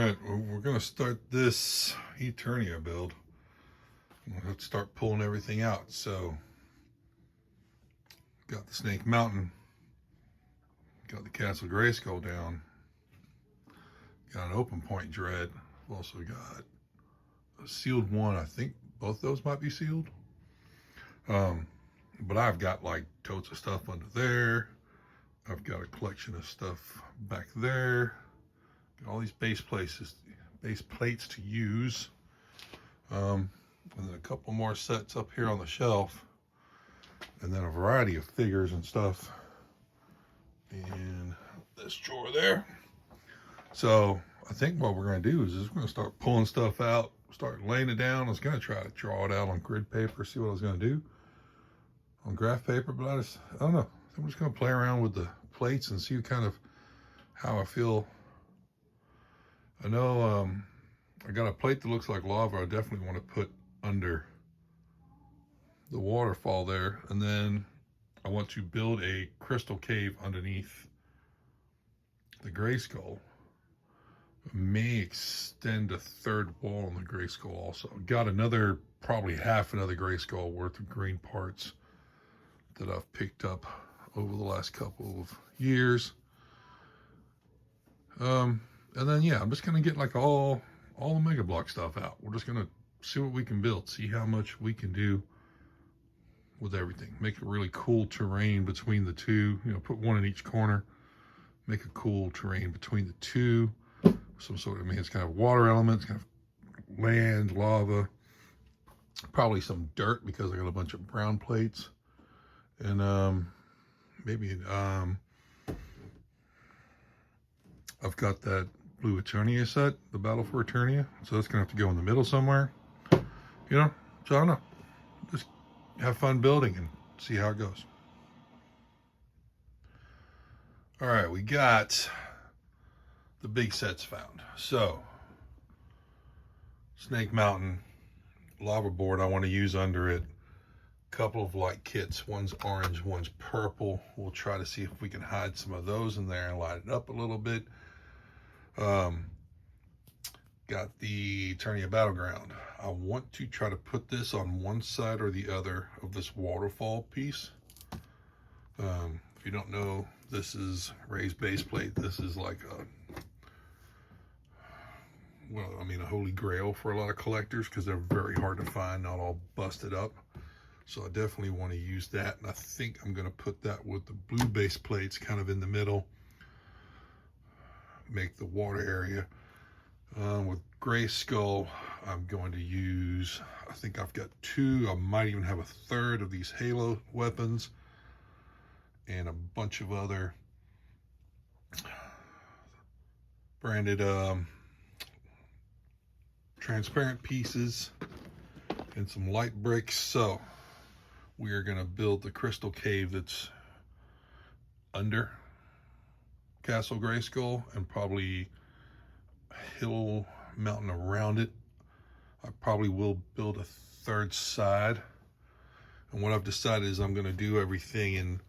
right, well, we're going to start this Eternia build. We'll have to start pulling everything out. So, got the Snake Mountain, got the Castle Greyskull down, got an open point dread. I've also got a sealed one. I think both those might be sealed. But I've got like totes of stuff under there. I've got a collection of stuff back there. Got all these base plates to use. And then a couple more sets up here on the shelf. And then a variety of figures and stuff in this drawer there. So I think what we're going to do is we're going to start pulling stuff out, start laying it down. I was going to try to draw it out on grid paper, see what I was going to do on graph paper, but I don't know. I'm just going to play around with the plates and see kind of how I feel. I know I got a plate that looks like lava. I definitely want to put under the waterfall there, and then I want to build a crystal cave underneath the Greyskull. May extend a third wall on the Greyskull also. Got another, probably half another Greyskull worth of green parts that I've picked up over the last couple of years. And then yeah, I'm just gonna get like all the Mega Block stuff out. We're just gonna see what we can build, see how much we can do with everything. Make a really cool terrain between the two. You know, put one in each corner. Make a cool terrain between the two. Some sort of, I mean, it's kind of water elements, kind of land, lava, probably some dirt because I got a bunch of brown plates, and maybe I've got that blue Eternia set, the Battle for Eternia, so that's gonna have to go in the middle somewhere, you know. So I don't know, just have fun building and see how it goes. All right, we got the big sets found. So Snake Mountain, lava board I want to use under it. Couple of light kits, one's orange, one's purple. We'll try to see if we can hide some of those in there and light it up a little bit. Got the Eternia Battleground. I want to try to put this on one side or the other of this waterfall piece. If you don't know, this is raised base plate. This is like a holy grail for a lot of collectors because they're very hard to find, not all busted up. So I definitely want to use that, and I think I'm going to put that with the blue base plates kind of in the middle, make the water area. With Greyskull, I'm going to use, I think I've got two, I might even have a third of these Halo weapons and a bunch of other branded transparent pieces and some light bricks. So we are going to build the crystal cave that's under Castle Greyskull and probably a hill mountain around it. I probably will build a third side, and what I've decided is I'm going to do everything in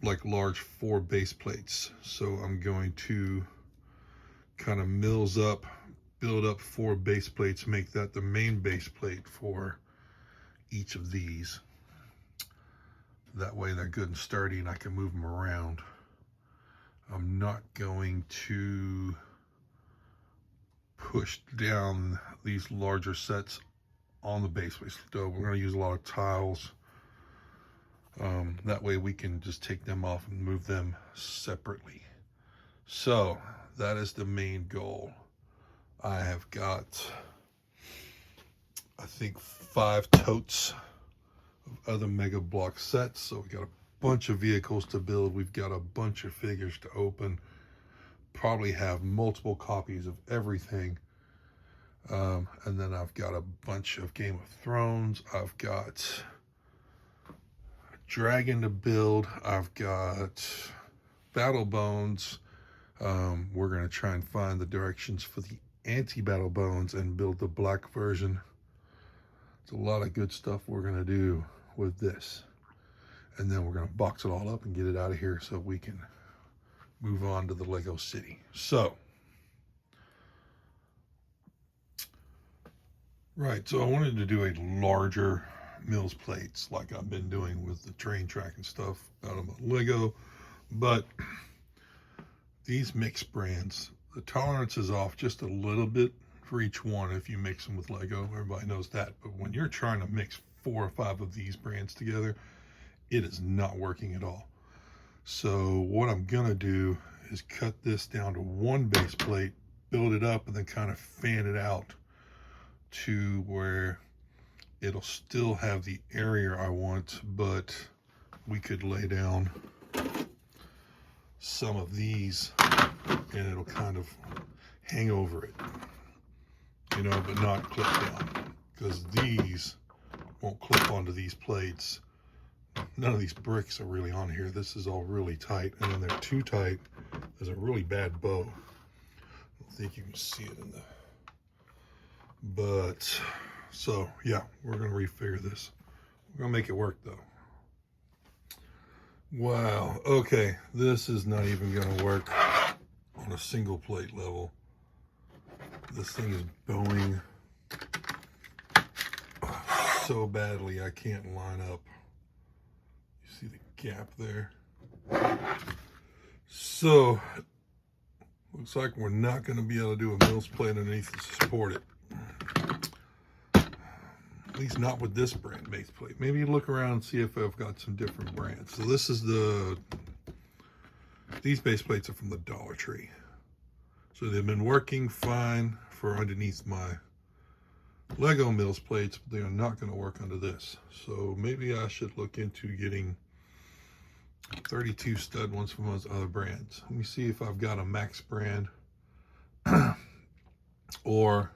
like large 4 base plates. So I'm going to kind of build up 4 base plates, make that the main base plate for each of these. That way they're good and sturdy and I can move them around. I'm not going to push down these larger sets on the base plate. So we're going to use a lot of tiles. That way we can just take them off and move them separately. So that is the main goal. I have got, I think, 5 totes of other Mega Block sets. So we got a bunch of vehicles to build. We've got a bunch of figures to open. Probably have multiple copies of everything. And then I've got a bunch of Game of Thrones. I've got a dragon to build. I've got battle bones. We're going to try and find the directions for the anti-battle bones and build the black version. It's a lot of good stuff we're going to do with this. And then we're going to box it all up and get it out of here so we can move on to the Lego City. So Right, so I wanted to do a larger Mills plates like I've been doing with the train track and stuff out of my Lego, but these mixed brands, the tolerance is off just a little bit for each one if you mix them with Lego. Everybody knows that, but when you're trying to mix 4 or 5 of these brands together, it is not working at all. So what I'm gonna do is cut this down to one base plate, build it up, and then kind of fan it out to where it'll still have the area I want, but we could lay down some of these and it'll kind of hang over it, you know, but not clip down, because these won't clip onto these plates. None of these bricks are really on here. This is all really tight, and then they're too tight. There's a really bad bow. I don't think you can see it in the, but so yeah, we're gonna refigure this. We're gonna make it work though. Wow, okay, this is not even gonna work on a single plate level. This thing is bowing so badly I can't line up. You see the gap there? So looks like we're not going to be able to do a Mills plate underneath to support it. At least not with this brand base plate. Maybe look around and see if I've got some different brands. So this is these base plates are from the Dollar Tree. So they've been working fine for underneath my Lego Mills plates, but they are not going to work under this. So maybe I should look into getting 32 stud ones from those other brands. Let me see if I've got a Max brand or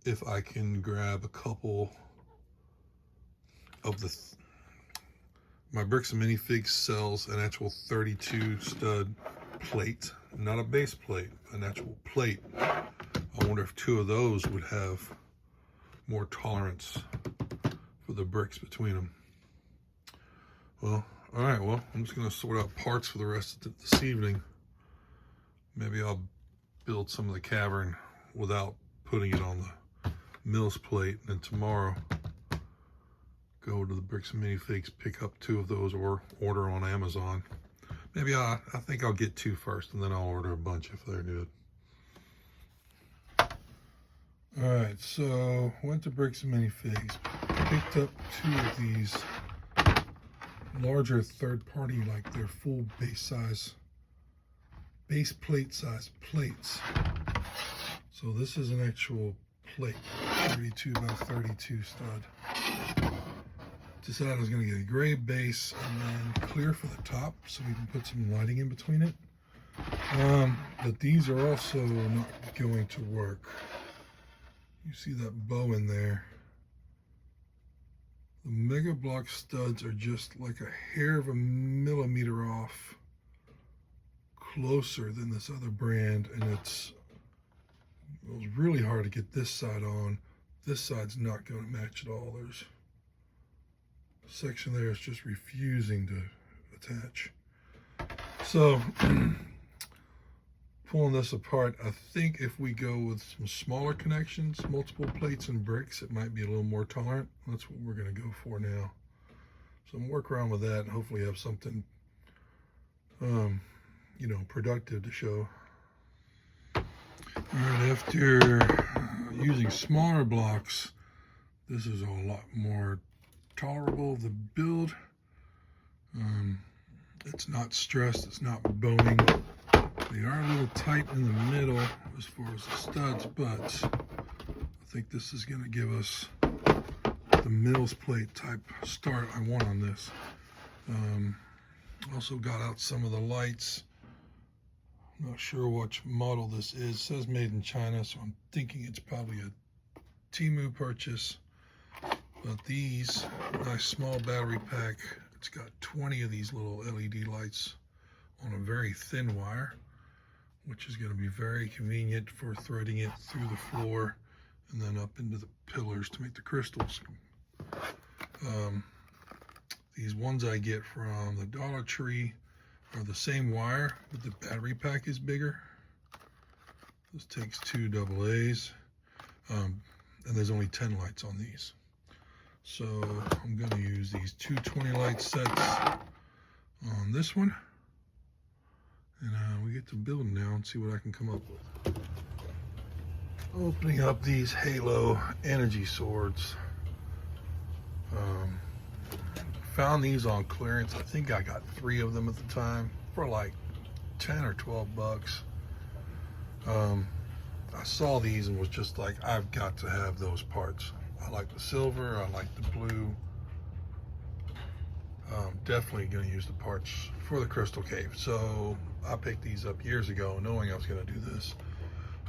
if I can grab a couple of my Bricks and Minifigs sells an actual 32 stud plate, not a base plate, an actual plate. I wonder if 2 of those would have more tolerance for the bricks between them. Well, all right, well, I'm just gonna sort out parts for the rest of this evening. Maybe I'll build some of the Cavern without putting it on the Mills plate, and then tomorrow go to the Bricks and Minifigs, pick up 2 of those, or order on Amazon. Maybe I think I'll get 2 first, and then I'll order a bunch if they're good. All right, so went to Bricks and Minifigs, picked up 2 of these larger third-party, like they're full base plate size plates. So this is an actual plate, 32 by 32 stud. Decided I was going to get a gray base and then clear for the top so we can put some lighting in between it. But these are also not going to work. You see that bow in there. The Mega Block studs are just like a hair of a millimeter off closer than this other brand, and it was really hard to get this side on. This side's not going to match at all. There's a section there is just refusing to attach. So pulling this apart, I think if we go with some smaller connections, multiple plates and bricks, it might be a little more tolerant. That's what we're going to go for now. So I'm going to work around with that and hopefully have something you know, productive to show. All right, after using smaller blocks, this is a lot more tolerable of the build. It's not stressed, it's not bowing. They are a little tight in the middle as far as the studs, but I think this is going to give us the Mills plate type start I want on this. Also got out some of the lights. I'm not sure which model this is. It says made in China, so I'm thinking it's probably a Temu purchase. But these, nice small battery pack. It's got 20 of these little LED lights on a very thin wire, which is going to be very convenient for threading it through the floor and then up into the pillars to make the crystals. These ones I get from the Dollar Tree are the same wire, but the battery pack is bigger. This takes 2 AA's. and there's only 10 lights on these. So I'm going to use these 220 light sets on this one, and we get to build now and see what I can come up with. Opening up these Halo energy swords. Found these on clearance. I think I got 3 of them at the time for like 10 or 12 bucks. I saw these and was just like, I've got to have those parts. I like the silver, I like the blue. Definitely going to use the parts for the Crystal Cave. So I picked these up years ago knowing I was going to do this.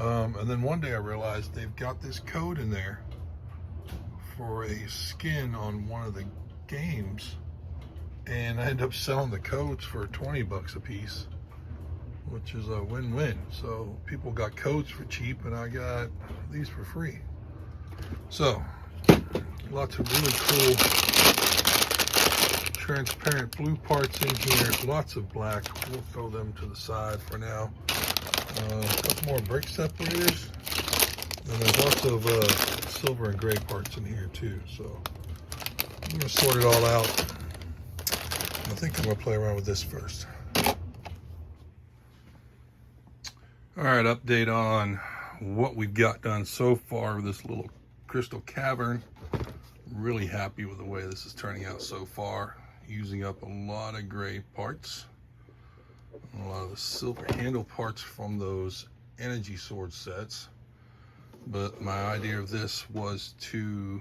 And then one day I realized they've got this code in there for a skin on one of the games, and I ended up selling the codes for 20 bucks a piece, which is a win-win. So people got codes for cheap and I got these for free. So lots of really cool transparent blue parts in here, lots of black. We'll throw them to the side for now. A couple more brick separators, and there's lots of silver and gray parts in here too. So I'm going to sort it all out. I think I'm going to play around with this first. All right, update on what we've got done so far with this little crystal cavern. Really happy with the way this is turning out so far. Using up a lot of gray parts, a lot of the silver handle parts from those energy sword sets. But my idea of this was to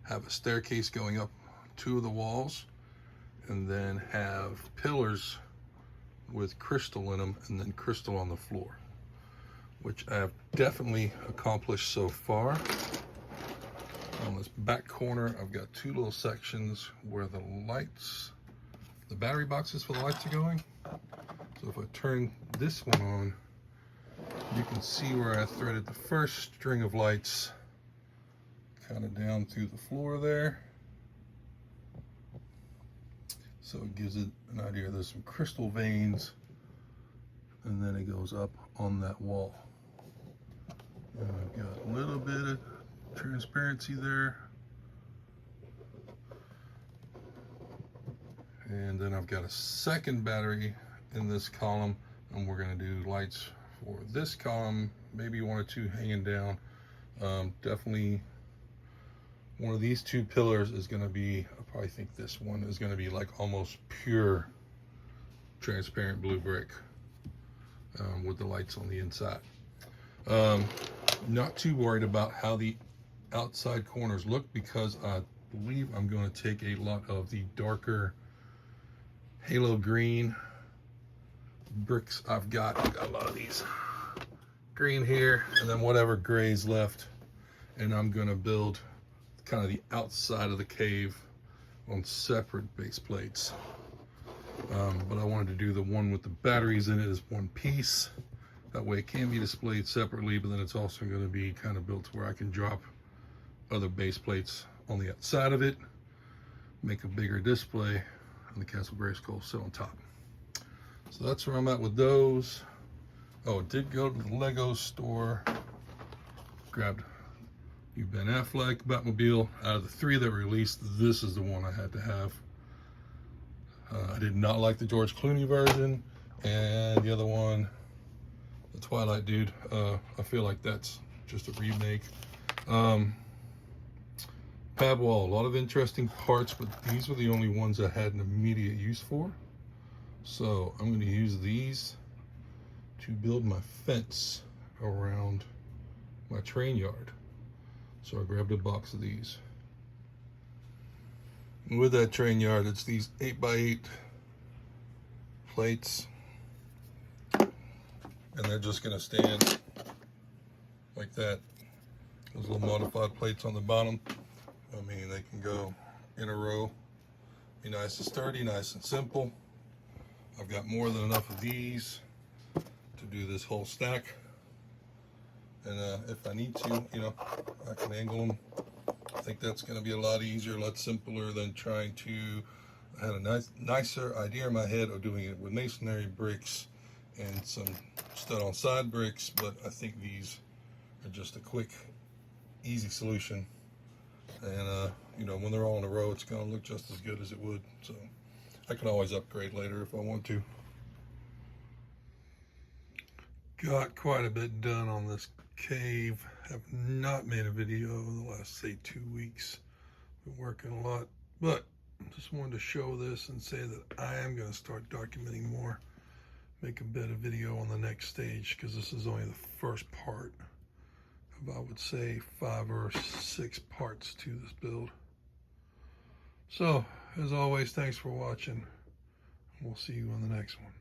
have a staircase going up 2 of the walls, and then have pillars with crystal in them, and then crystal on the floor, which I have definitely accomplished so far. On this back corner, I've got 2 little sections where the lights, the battery boxes for the lights are going. So if I turn this one on, you can see where I threaded the first string of lights kind of down through the floor there. So it gives it an idea. There's some crystal veins, and then it goes up on that wall. And I've got a little bit of transparency there, and then I've got a second battery in this column, and we're going to do lights for this column, maybe 1 or 2 hanging down. Definitely one of these 2 pillars is going to be, I probably think this one is going to be like almost pure transparent blue brick with the lights on the inside. Not too worried about how the outside corners look, because I believe I'm going to take a lot of the darker halo green bricks I've got a lot of these green here, and then whatever gray's left, and I'm going to build kind of the outside of the cave on separate base plates. But I wanted to do the one with the batteries in it as one piece. That way it can be displayed separately, but then it's also going to be kind of built to where I can drop other base plates on the outside of it, make a bigger display, and the Castle Greyskull sit on top. So that's where I'm at with those. Oh, I did go to the Lego store, grabbed the Ben Affleck Batmobile. Out of the 3 that were released, this is the one I had to have. I did not like the George Clooney version, and the other one, the Twilight dude, I feel like that's just a remake. Pad wall, a lot of interesting parts, but these were the only ones I had an immediate use for. So I'm going to use these to build my fence around my train yard. So I grabbed a box of these. And with that train yard, it's these 8x8 plates, and they're just going to stand like that. Those little modified plates on the bottom, I mean, they can go in a row. Be nice and sturdy, nice and simple. I've got more than enough of these to do this whole stack. And if I need to, you know, I can angle them. I think that's going to be a lot easier, a lot simpler than trying to. I had a nicer idea in my head of doing it with masonry bricks and some stud on side bricks, but I think these are just a quick, easy solution. And you know, when they're all in a row, it's going to look just as good as it would. So I can always upgrade later if I want to. Got quite a bit done on this cave. Have not made a video in the last, say, 2 weeks. Been working a lot, but just wanted to show this and say that I am going to start documenting more. Make a better video on the next stage, because this is only the first part of, I would say, 5 or 6 parts to this build. So, as always, thanks for watching. We'll see you on the next one.